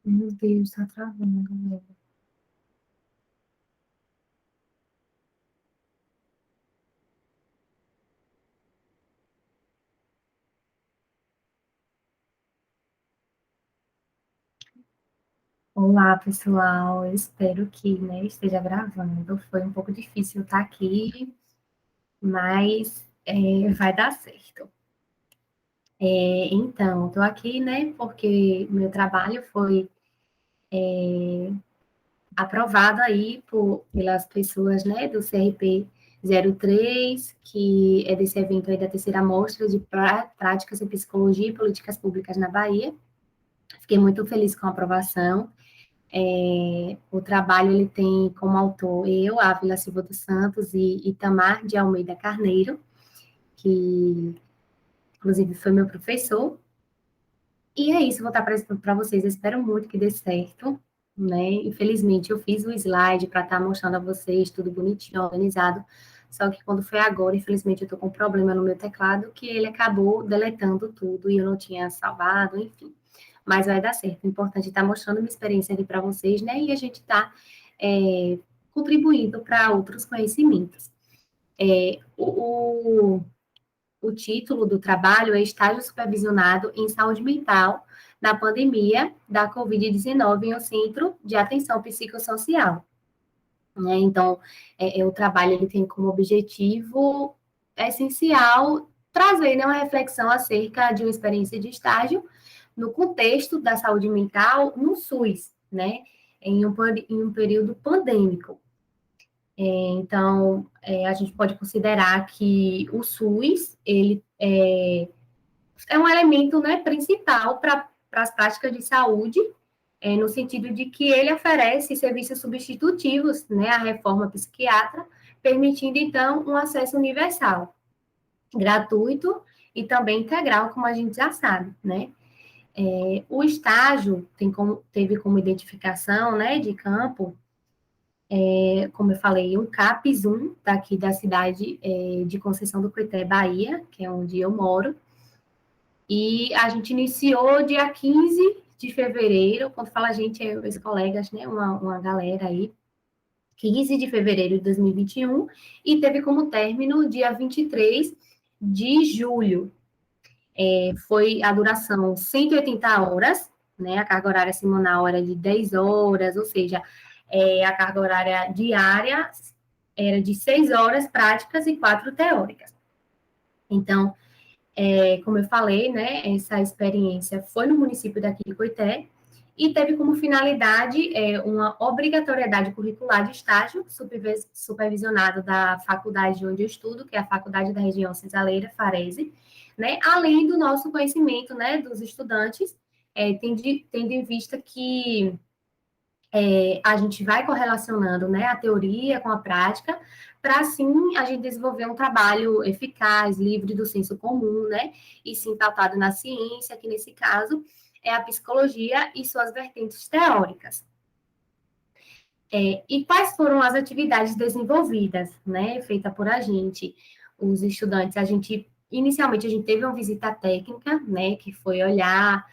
Meu Deus, tá travando, galera. Olá, pessoal. Eu espero que, né, esteja gravando. Foi um pouco difícil estar aqui, mas vai dar certo. Então, estou aqui, né, porque meu trabalho foi aprovado aí pelas pessoas, né, do CRP 03, que é desse evento aí da terceira mostra de práticas em psicologia e políticas públicas na Bahia. Fiquei muito feliz com a aprovação. O trabalho ele tem como autor eu, Ávila Silva dos Santos e Itamar de Almeida Carneiro, que inclusive foi meu professor. E é isso, vou estar apresentando para vocês. Eu espero muito que dê certo, né? Infelizmente, eu fiz o slide para estar mostrando a vocês tudo bonitinho, organizado. Só que quando foi agora, infelizmente, eu estou com um problema no meu teclado que ele acabou deletando tudo e eu não tinha salvado, enfim. Mas vai dar certo. O importante é estar mostrando minha experiência aqui para vocês, né? E a gente está contribuindo para outros conhecimentos. O título do trabalho é Estágio Supervisionado em Saúde Mental na Pandemia da Covid-19 em um Centro de Atenção Psicossocial. Né? Então, o trabalho ele tem como objetivo essencial trazer, né, uma reflexão acerca de uma experiência de estágio no contexto da saúde mental no SUS, né, em um período pandêmico. Então, a gente pode considerar que o SUS ele é um elemento, né, principal para as práticas de saúde, no sentido de que ele oferece serviços substitutivos, né, à reforma psiquiatra, permitindo, então, um acesso universal, gratuito e também integral, como a gente já sabe, né? O estágio teve como identificação, né, de campo, como eu falei, um CAPS 1, daqui da cidade de Conceição do Coité, Bahia, que é onde eu moro. E a gente iniciou dia 15 de fevereiro, quando fala a gente, é os colegas, né, uma galera aí, 15 de fevereiro de 2021, e teve como término dia 23 de julho. Foi a duração 180 horas, né, a carga horária semanal era de 10 horas, ou seja, a carga horária diária era de 6 horas práticas e 4 teóricas. Então, como eu falei, né, essa experiência foi no município daqui de Coité e teve como finalidade uma obrigatoriedade curricular de estágio supervisionado da faculdade onde eu estudo, que é a Faculdade da Região Cisaleira, Farese, né, além do nosso conhecimento, né, dos estudantes, tendo em vista que a gente vai correlacionando, né, a teoria com a prática, para assim a gente desenvolver um trabalho eficaz, livre do senso comum, né, e sim pautado na ciência, que nesse caso é a psicologia e suas vertentes teóricas. E quais foram as atividades desenvolvidas, né, feita por a gente, os estudantes? Inicialmente a gente teve uma visita técnica, né, que foi olhar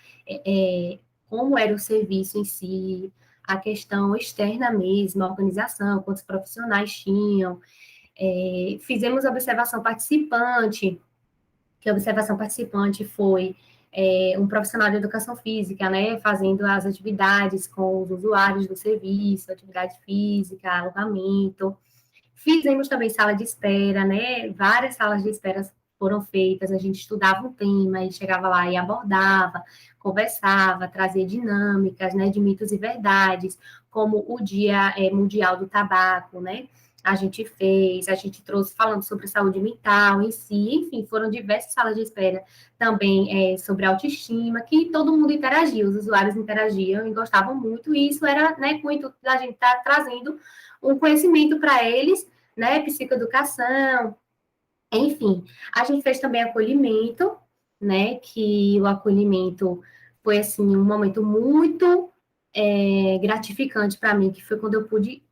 como era o serviço em si, a questão externa mesmo, a organização, quantos profissionais tinham. Fizemos observação participante, que a observação participante foi um profissional de educação física, né, fazendo as atividades com os usuários do serviço, atividade física, alojamento. Fizemos também sala de espera, né, várias salas de espera foram feitas, a gente estudava um tema e chegava lá e abordava, conversava, trazia dinâmicas, né, de mitos e verdades, como o Dia Mundial do Tabaco, né, a gente trouxe falando sobre saúde mental em si, enfim, foram diversas salas de espera também sobre autoestima, que todo mundo interagia, os usuários interagiam e gostavam muito, e isso era, né, com o intuito da gente estar trazendo um conhecimento para eles, né, psicoeducação, enfim. A gente fez também acolhimento, né, que o acolhimento foi, assim, um momento muito gratificante para mim, que foi quando eu pude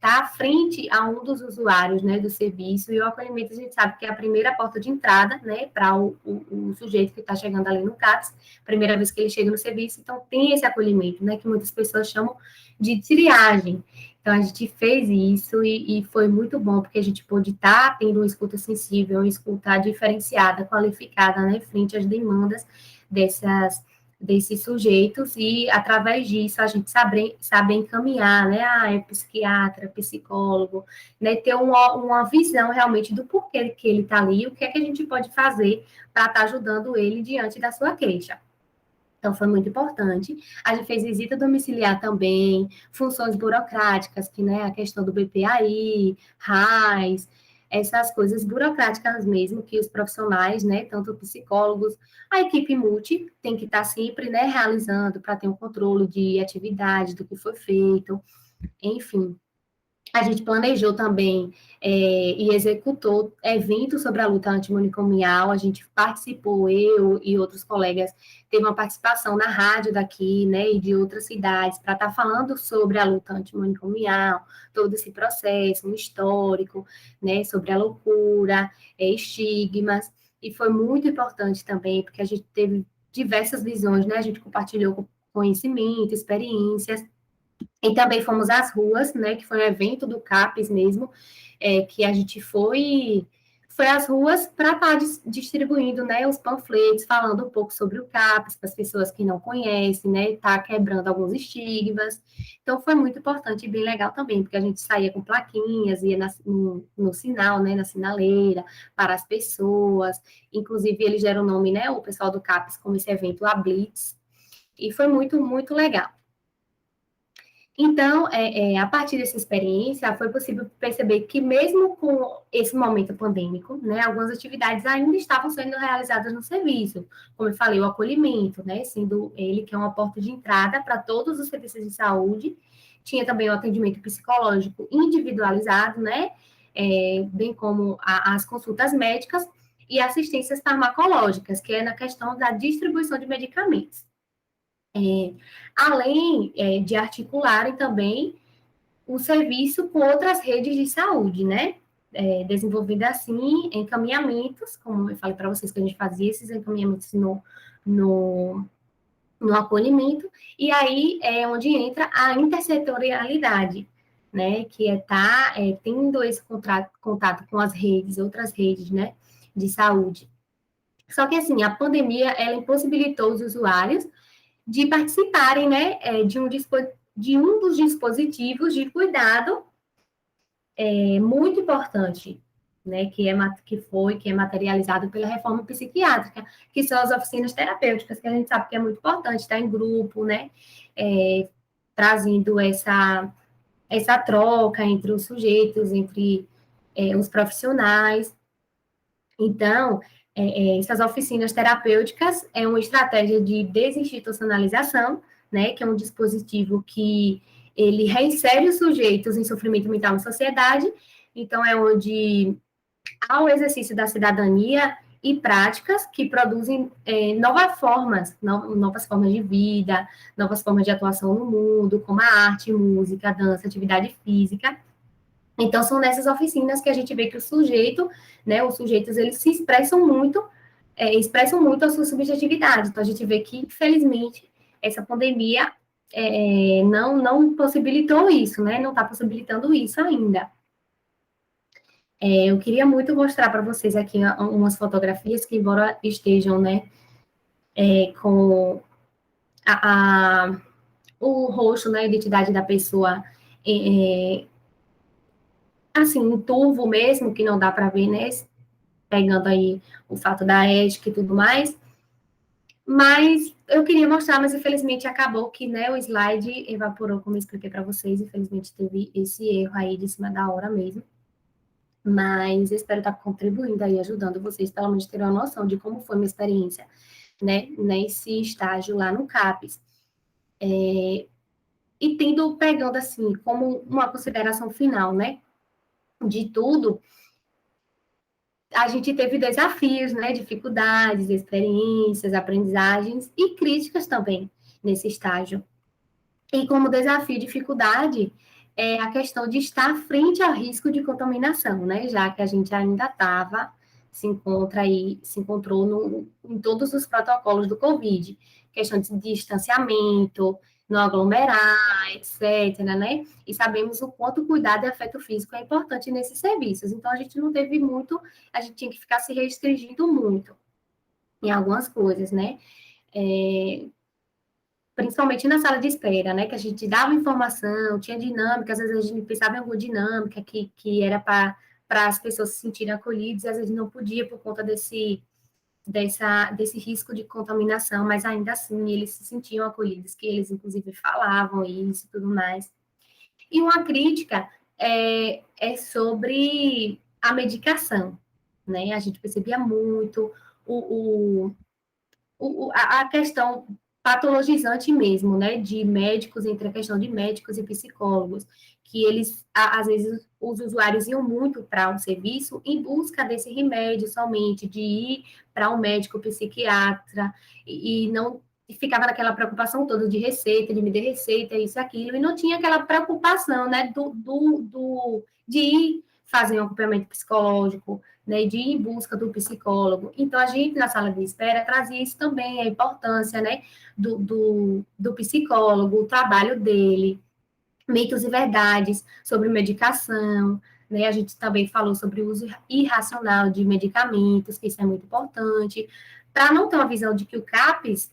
tá frente a um dos usuários, né, do serviço, e o acolhimento a gente sabe que é a primeira porta de entrada, né, para o sujeito que está chegando ali no CAPS, primeira vez que ele chega no serviço, então tem esse acolhimento, né, que muitas pessoas chamam de triagem. Então, a gente fez isso e foi muito bom, porque a gente pôde estar tendo uma escuta sensível, uma escuta diferenciada, qualificada, né, frente às demandas desses sujeitos, e através disso a gente sabe encaminhar, né, é psiquiatra, psicólogo, né, ter uma visão realmente do porquê que ele está ali, o que é que a gente pode fazer para estar ajudando ele diante da sua queixa. Então, foi muito importante. A gente fez visita domiciliar também, funções burocráticas, que, né, a questão do BPAI, RAIS, essas coisas burocráticas mesmo, que os profissionais, né, tanto psicólogos, a equipe multi tem que estar sempre, né, realizando para ter um controle de atividade, do que foi feito, enfim. A gente planejou também e executou eventos sobre a luta antimanicomial. A gente participou, eu e outros colegas, teve uma participação na rádio daqui, né, e de outras cidades, para estar falando sobre a luta antimanicomial, todo esse processo, um histórico, né, sobre a loucura, estigmas. E foi muito importante também, porque a gente teve diversas visões, né, a gente compartilhou conhecimento, experiências, e também fomos às ruas, né, que foi um evento do CAPES mesmo, que a gente foi às ruas para estar distribuindo, né, os panfletos, falando um pouco sobre o CAPES, para as pessoas que não conhecem, né, tá quebrando alguns estigmas. Então, foi muito importante e bem legal também, porque a gente saía com plaquinhas, ia no sinal, né, na sinaleira, para as pessoas. Inclusive, eles deram o nome, né, o pessoal do CAPES, como esse evento, a Blitz, e foi muito, muito legal. Então, a partir dessa experiência, foi possível perceber que, mesmo com esse momento pandêmico, né, algumas atividades ainda estavam sendo realizadas no serviço. Como eu falei, o acolhimento, né, sendo ele que é uma porta de entrada para todos os serviços de saúde. Tinha também o atendimento psicológico individualizado, né, bem como as consultas médicas e assistências farmacológicas, que é na questão da distribuição de medicamentos. Além de articularem também o serviço com outras redes de saúde, né? Desenvolvendo assim encaminhamentos, como eu falei para vocês que a gente fazia esses encaminhamentos no, no acolhimento, e aí é onde entra a intersetorialidade, né? Que é estar tendo esse contato com as redes, outras redes, né? De saúde. Só que assim, a pandemia ela impossibilitou os usuários de participarem, né, de um dos dispositivos de cuidado muito importante, né, que é materializado pela reforma psiquiátrica, que são as oficinas terapêuticas, que a gente sabe que é muito importante, estar em grupo, né, trazendo essa troca entre os sujeitos, entre os profissionais. Então, essas oficinas terapêuticas é uma estratégia de desinstitucionalização, né, que é um dispositivo que ele reinsere os sujeitos em sofrimento mental na sociedade. Então, é onde há o exercício da cidadania e práticas que produzem novas formas de vida, novas formas de atuação no mundo, como a arte, música, dança, atividade física. Então, são nessas oficinas que a gente vê que o sujeito, né, os sujeitos, eles se expressam muito a sua subjetividade. Então, a gente vê que, infelizmente, essa pandemia não possibilitou isso, né, não está possibilitando isso ainda. Eu queria muito mostrar para vocês aqui umas fotografias que, embora estejam, né, com o rosto, né, a identidade da pessoa assim, um turvo mesmo, que não dá para ver, né? Pegando aí o fato da ética e tudo mais. Mas eu queria mostrar, mas infelizmente acabou que, né, o slide evaporou, como eu expliquei para vocês. Infelizmente teve esse erro aí de cima da hora mesmo. Mas eu espero estar contribuindo aí, ajudando vocês, pelo menos terem uma noção de como foi minha experiência, né, nesse estágio lá no CAPES. E pegando assim, como uma consideração final, né, de tudo, a gente teve desafios, né, dificuldades, experiências, aprendizagens e críticas também nesse estágio. E como desafio e dificuldade, é a questão de estar frente ao risco de contaminação, né? Já que a gente ainda se encontrou em todos os protocolos do Covid, questão de distanciamento, não aglomerar, etc., né? E sabemos o quanto o cuidado e afeto físico é importante nesses serviços. Então, a gente não teve muito, a gente tinha que ficar se restringindo muito em algumas coisas, né? Principalmente na sala de espera, né? Que a gente dava informação, tinha dinâmica, às vezes a gente pensava em alguma dinâmica que era para as pessoas se sentirem acolhidas, e às vezes não podia por conta desse risco de contaminação, mas ainda assim eles se sentiam acolhidos, que eles inclusive falavam isso e tudo mais. E uma crítica é sobre a medicação, né? A gente percebia muito o, a questão patologizante mesmo, né, de médicos, entre a questão de médicos e psicólogos, que eles, às vezes, os usuários iam muito para um serviço em busca desse remédio somente, de ir para um médico psiquiatra, e não e ficava naquela preocupação toda de receita, de me dar receita, isso e aquilo, e não tinha aquela preocupação, né, de ir fazer um acompanhamento psicológico, né, de ir em busca do psicólogo. Então, a gente, na sala de espera, trazia isso também, a importância, né, do psicólogo, o trabalho dele, mitos e verdades sobre medicação, né, a gente também falou sobre o uso irracional de medicamentos, que isso é muito importante, para não ter uma visão de que o CAPES...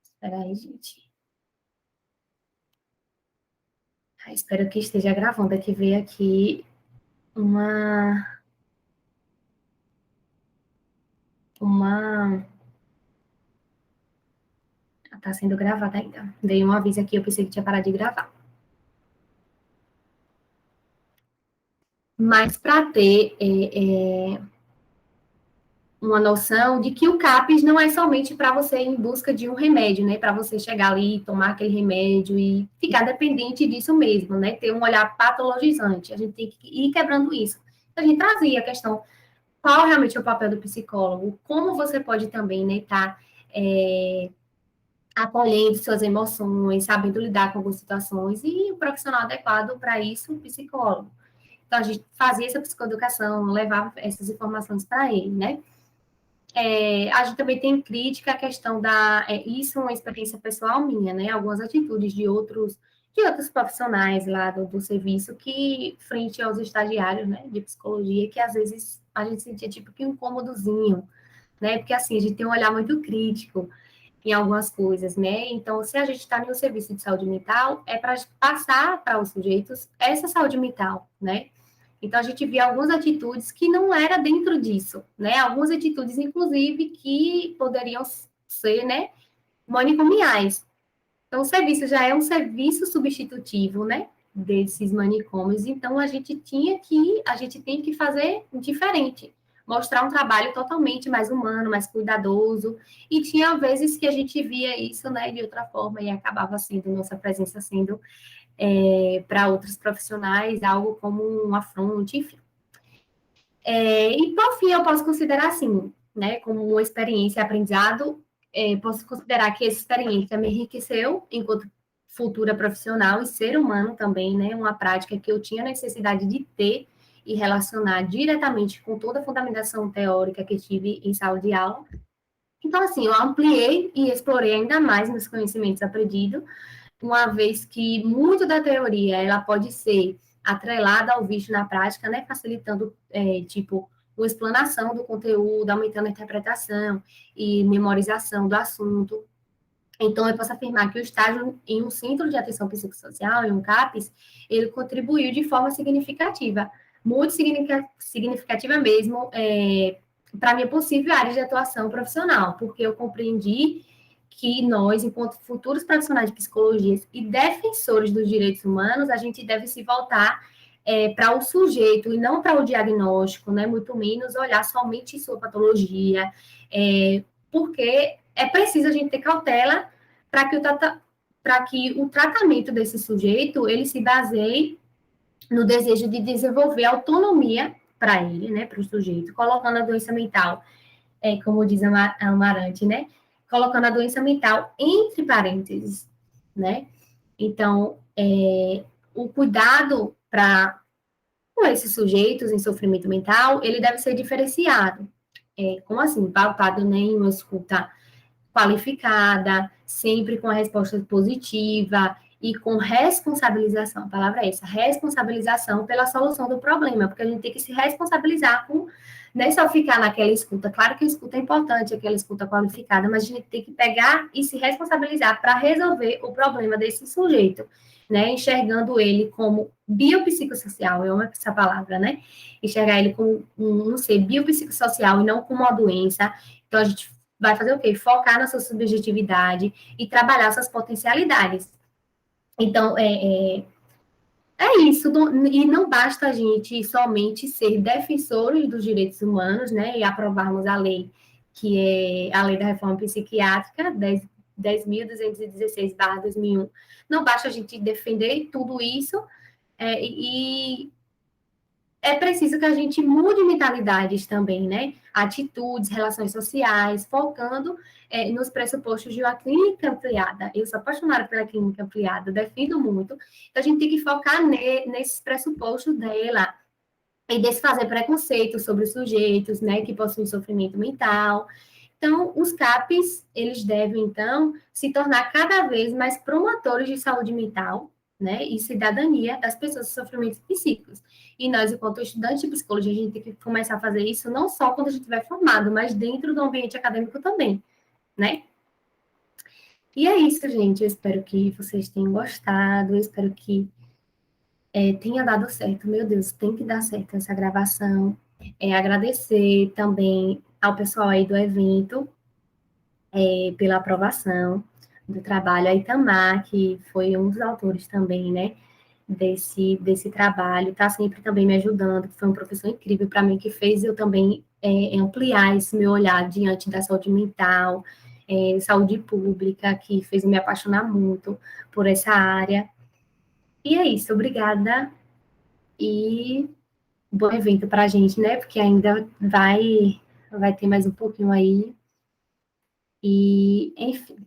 Espera aí, gente. Espero que esteja gravando, é que veio aqui uma... uma Está sendo gravada ainda. Veio um aviso aqui, eu pensei que tinha parado de gravar. Mas para ter uma noção de que o CAPES não é somente para você ir em busca de um remédio, né? Para você chegar ali, tomar aquele remédio e ficar dependente disso mesmo, né? Ter um olhar patologizante. A gente tem que ir quebrando isso. A gente trazia a questão, qual realmente é o papel do psicólogo? Como você pode também, né, estar acolhendo suas emoções, sabendo lidar com algumas situações, e o profissional adequado para isso, o psicólogo. Então, a gente fazia essa psicoeducação, levava essas informações para ele, né? A gente também tem crítica à questão isso é uma experiência pessoal minha, né? Algumas atitudes de outros profissionais lá do serviço que, frente aos estagiários, né, de psicologia, que às vezes a gente sentia tipo que um incômodozinho, né? Porque assim, a gente tem um olhar muito crítico em algumas coisas, né? Então, se a gente está no serviço de saúde mental, é para passar para os sujeitos essa saúde mental, né? Então, a gente via algumas atitudes que não era dentro disso, né? Algumas atitudes, inclusive, que poderiam ser, né, manicomiais. Então, o serviço já é um serviço substitutivo, né, desses manicômios. Então, a gente tem que fazer diferente, mostrar um trabalho totalmente mais humano, mais cuidadoso. E tinha vezes que a gente via isso, né, de outra forma e acabava sendo nossa presença sendo para outros profissionais algo como um afronte, enfim. E por fim, eu posso considerar assim, né, como uma experiência aprendizado, posso considerar que essa experiência me enriqueceu enquanto futura profissional e ser humano também, né, uma prática que eu tinha necessidade de ter e relacionar diretamente com toda a fundamentação teórica que tive em sala de aula. Então, assim, eu ampliei e explorei ainda mais meus conhecimentos aprendidos, uma vez que muito da teoria ela pode ser atrelada ao vídeo na prática, né, facilitando, tipo, uma explanação do conteúdo, aumentando a interpretação e memorização do assunto. Então, eu posso afirmar que o estágio em um centro de atenção psicossocial, em um CAPES, ele contribuiu de forma significativa, muito significativa mesmo, para a minha possível área de atuação profissional, porque eu compreendi que nós, enquanto futuros profissionais de psicologia e defensores dos direitos humanos, a gente deve se voltar para o sujeito e não para o diagnóstico, né? Muito menos olhar somente sua patologia, porque é preciso a gente ter cautela para que o tratamento desse sujeito ele se baseie no desejo de desenvolver autonomia para ele, né, para o sujeito, colocando a doença mental, como diz a Amarante, né, colocando a doença mental entre parênteses, né? Então, o cuidado com esses sujeitos em sofrimento mental, ele deve ser diferenciado. Como assim? Pautado, né, em uma escuta qualificada, sempre com a resposta positiva e com responsabilização. A palavra é essa, responsabilização pela solução do problema, porque a gente tem que se responsabilizar com, não é só ficar naquela escuta. Claro que a escuta é importante, aquela escuta qualificada, mas a gente tem que pegar e se responsabilizar para resolver o problema desse sujeito, né? Enxergando ele como biopsicossocial, eu amo essa palavra, né? Enxergar ele como um ser biopsicossocial e não como uma doença. Então, a gente vai fazer o quê? Focar na sua subjetividade e trabalhar suas potencialidades. Então, é isso. E não basta a gente somente ser defensores dos direitos humanos, né? E aprovarmos a lei, que é a Lei da Reforma Psiquiátrica, 10.216/2001. Não basta a gente defender tudo isso e é preciso que a gente mude mentalidades também, né? Atitudes, relações sociais, focando nos pressupostos de uma clínica ampliada. Eu sou apaixonada pela clínica ampliada, defendo muito. Então, a gente tem que focar nesses pressupostos dela e desfazer preconceitos sobre os sujeitos, né, que possuem sofrimento mental. Então, os CAPs, eles devem, então, se tornar cada vez mais promotores de saúde mental, né, e cidadania das pessoas com sofrimentos psíquicos. E nós, enquanto estudantes de psicologia, a gente tem que começar a fazer isso não só quando a gente estiver formado, mas dentro do ambiente acadêmico também, né? E é isso, gente. Eu espero que vocês tenham gostado, eu espero que tenha dado certo. Meu Deus, tem que dar certo essa gravação. Agradecer também ao pessoal aí do evento, pela aprovação do trabalho, a Itamar, que foi um dos autores também, né, desse trabalho, está sempre também me ajudando, foi um professor incrível para mim, que fez eu também ampliar esse meu olhar diante da saúde mental, saúde pública, que fez eu me apaixonar muito por essa área. E é isso, obrigada, e bom evento para a gente, né, porque ainda vai ter mais um pouquinho aí, e enfim.